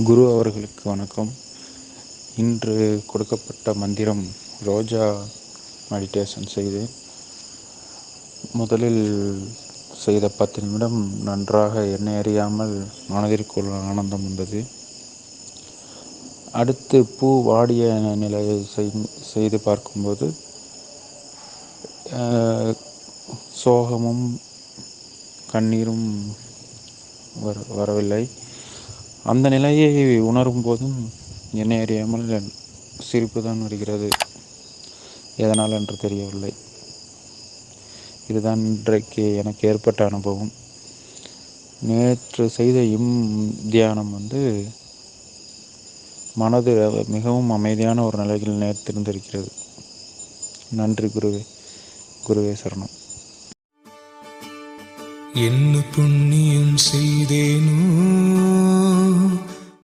குரு அவர்களுக்கு வணக்கம். இன்று கொடுக்கப்பட்ட மந்திரம் ரோஜா மெடிடேஷன் செய்தேன். முதலில் செய்த 10 நிமிடம் நன்றாக என்னை அறியாமல் மனதிற்குள் ஆனந்தம் வந்தது. அடுத்து பூ வாடிய நிலையை செய்து பார்க்கும்போது சோகமும் கண்ணீரும் வரவில்லை. அந்த நிலையை உணரும் போதும் என்னை அறியாமல் சிரிப்பு தான் வருகிறது. எதனால் என்று தெரியவில்லை. இதுதான் இன்றைக்கு எனக்கு ஏற்பட்ட அனுபவம். நேற்று செய்த தியானம் மனது மிகவும் அமைதியான ஒரு நிலையில் நேர்த்திருந்திருக்கிறது. நன்றி குருவே. குருவே சரணம். என்ன புண்ணியம் செய்தேனோ